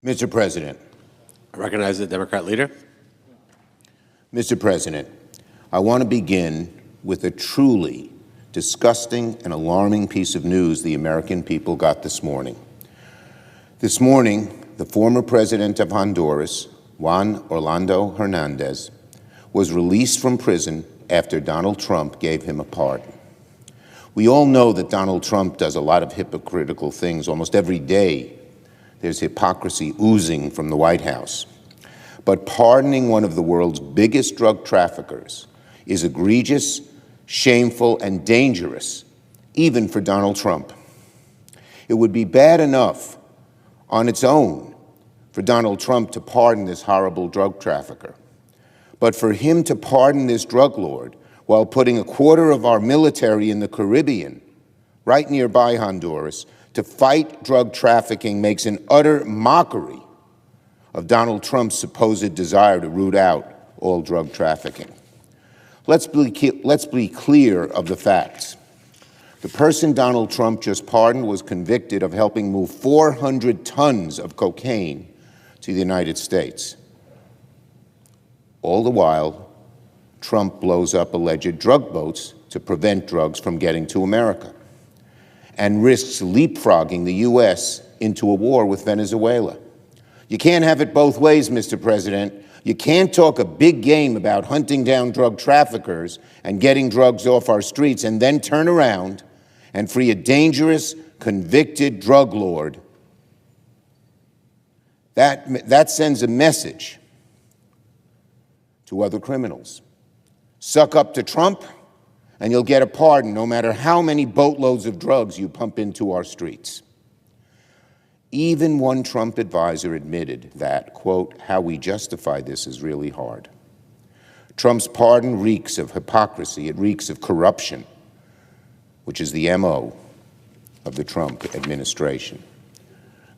Mr. President. I recognize the Democrat leader. Mr. President, I want to begin with a truly disgusting and alarming piece of news the American people got this morning. This morning, the former president of Honduras, Juan Orlando Hernández, was released from prison after Donald Trump gave him a pardon. We all know that Donald Trump does a lot of hypocritical things. Almost every day, there's hypocrisy oozing from the White House. But pardoning one of the world's biggest drug traffickers is egregious, shameful, and dangerous, even for Donald Trump. It would be bad enough on its own for Donald Trump to pardon this horrible drug trafficker. But for him to pardon this drug lord while putting a quarter of our military in the Caribbean, right nearby Honduras, to fight drug trafficking makes an utter mockery of Donald Trump's supposed desire to root out all drug trafficking. Let's be clear of the facts. The person Donald Trump just pardoned was convicted of helping move 400 tons of cocaine to the United States. All the while, Trump blows up alleged drug boats to prevent drugs from getting to America and risks leapfrogging the U.S. into a war with Venezuela. You can't have it both ways, Mr. President. You can't talk a big game about hunting down drug traffickers and getting drugs off our streets and then turn around and free a dangerous, convicted drug lord. That sends a message to other criminals. Suck up to Trump, and you'll get a pardon no matter how many boatloads of drugs you pump into our streets. Even one Trump advisor admitted that, quote, how we justify this is really hard. Trump's pardon reeks of hypocrisy. It reeks of corruption, which is the MO of the Trump administration.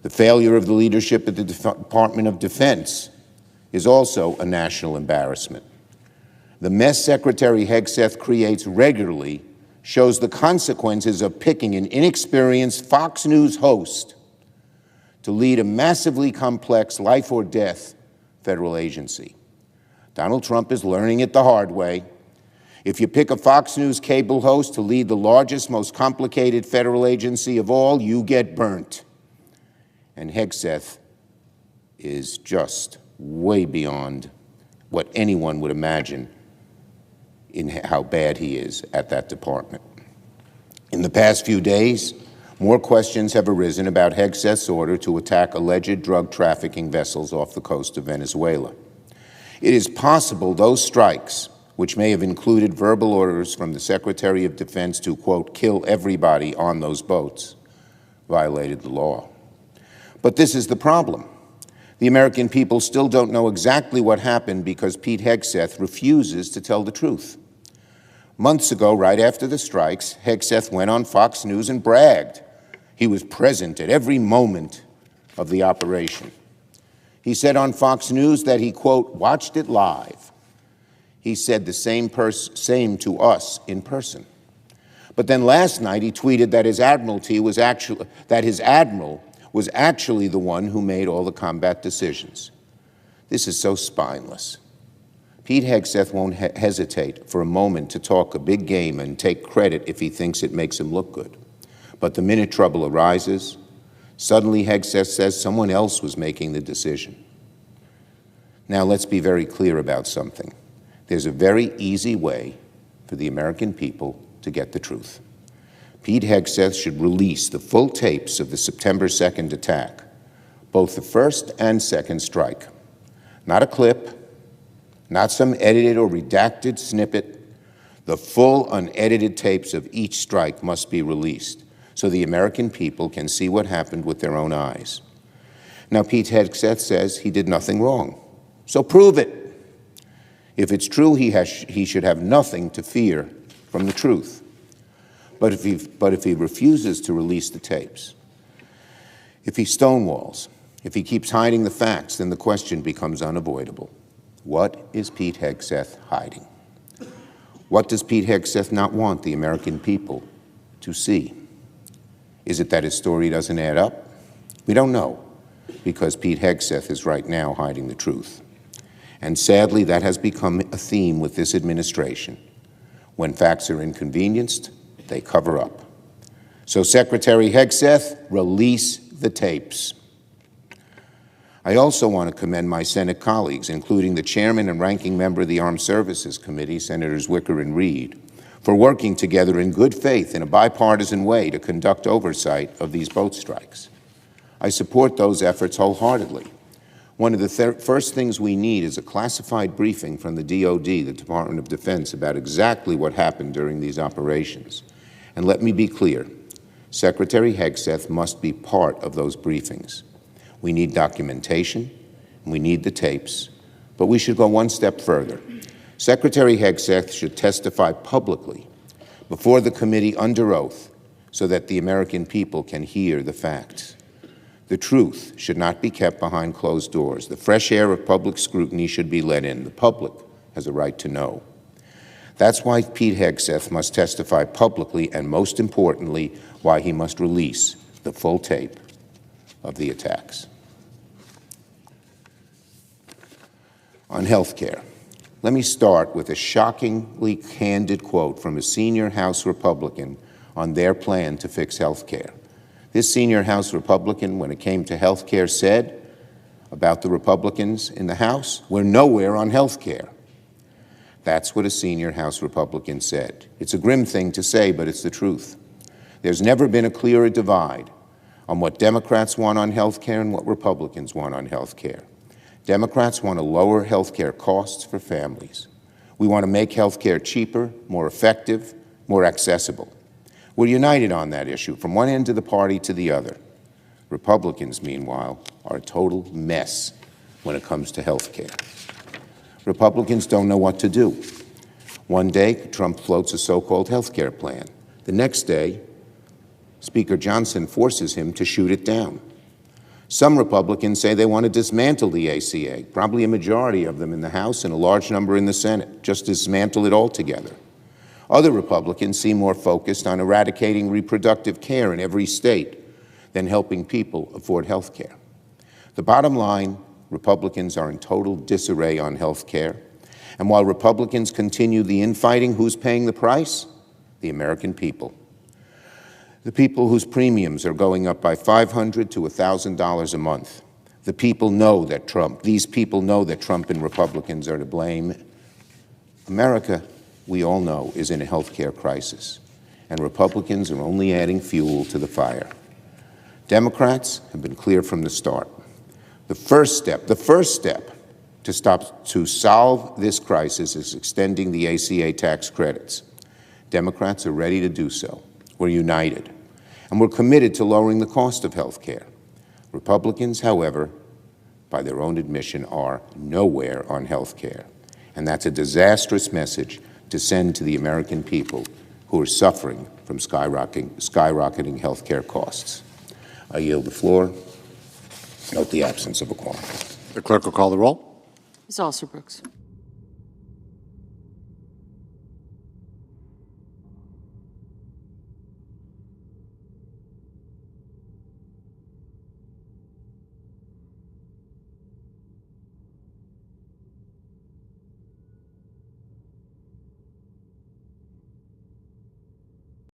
The failure of the leadership at the Department of Defense is also a national embarrassment. The mess Secretary Hegseth creates regularly shows the consequences of picking an inexperienced Fox News host to lead a massively complex life-or-death federal agency. Donald Trump is learning it the hard way. If you pick a Fox News cable host to lead the largest, most complicated federal agency of all, you get burnt. And Hegseth is just way beyond what anyone would imagine in how bad he is at that department. In the past few days, more questions have arisen about Hegseth's order to attack alleged drug trafficking vessels off the coast of Venezuela. It is possible those strikes, which may have included verbal orders from the Secretary of Defense to, quote, kill everybody on those boats, violated the law. But this is the problem. The American people still don't know exactly what happened because Pete Hegseth refuses to tell the truth. Months ago, right after the strikes, Hegseth went on Fox News and bragged. He was present at every moment of the operation. He said on Fox News that he, quote, watched it live. He said the same to us in person. But then last night he tweeted that his admiral was actually the one who made all the combat decisions. This is so spineless. Pete Hegseth won't hesitate for a moment to talk a big game and take credit if he thinks it makes him look good. But the minute trouble arises, suddenly Hegseth says someone else was making the decision. Now let's be very clear about something. There's a very easy way for the American people to get the truth. Pete Hegseth should release the full tapes of the September 2nd attack, both the first and second strike. Not a clip, not some edited or redacted snippet. The full unedited tapes of each strike must be released so the American people can see what happened with their own eyes. Now, Pete Hegseth says he did nothing wrong, so prove it. If it's true, he should have nothing to fear from the truth. But if he refuses to release the tapes, if he stonewalls, if he keeps hiding the facts, then the question becomes unavoidable. What is Pete Hegseth hiding? What does Pete Hegseth not want the American people to see? Is it that his story doesn't add up? We don't know. because Pete Hegseth is right now hiding the truth. And sadly, that has become a theme with this administration. When facts are inconvenienced, they cover up. So Secretary Hegseth, release the tapes. I also want to commend my Senate colleagues, including the chairman and ranking member of the Armed Services Committee, Senators Wicker and Reed, for working together in good faith in a bipartisan way to conduct oversight of these boat strikes. I support those efforts wholeheartedly. One of the first things we need is a classified briefing from the DoD, the Department of Defense, about exactly what happened during these operations. And let me be clear, Secretary Hegseth must be part of those briefings. We need documentation, and we need the tapes, but we should go one step further. Secretary Hegseth should testify publicly before the committee under oath so that the American people can hear the facts. The truth should not be kept behind closed doors. The fresh air of public scrutiny should be let in. The public has a right to know. That's why Pete Hegseth must testify publicly, and most importantly, why he must release the full tape of the attacks. On health care, let me start with a shockingly candid quote from a senior House Republican on their plan to fix health care. This senior House Republican, when it came to health care, said about the Republicans in the House, "We're nowhere on health care." That's what a senior House Republican said. It's a grim thing to say, but it's the truth. There's never been a clearer divide on what Democrats want on health care and what Republicans want on health care. Democrats want to lower health care costs for families. We want to make health care cheaper, more effective, more accessible. We're united on that issue, from one end of the party to the other. Republicans, meanwhile, are a total mess when it comes to health care. Republicans don't know what to do. One day, Trump floats a so-called health care plan. The next day, Speaker Johnson forces him to shoot it down. Some Republicans say they want to dismantle the ACA, probably a majority of them in the House and a large number in the Senate, just dismantle it altogether. Other Republicans seem more focused on eradicating reproductive care in every state than helping people afford health care. The bottom line, Republicans are in total disarray on health care. And while Republicans continue the infighting, who's paying the price? The American people. The people whose premiums are going up by $500 to $1,000 a month. The people know that these people know that Trump and Republicans are to blame. America, we all know, is in a health care crisis, and Republicans are only adding fuel to the fire. Democrats have been clear from the start. The first step to solve this crisis is extending the ACA tax credits. Democrats are ready to do so. We're united, and we're committed to lowering the cost of health care. Republicans, however, by their own admission, are nowhere on health care, and that's a disastrous message to send to the American people who are suffering from skyrocketing health care costs. I yield the floor. Note the absence of a quorum. The clerk will call the roll. Ms. Alsterbrooks.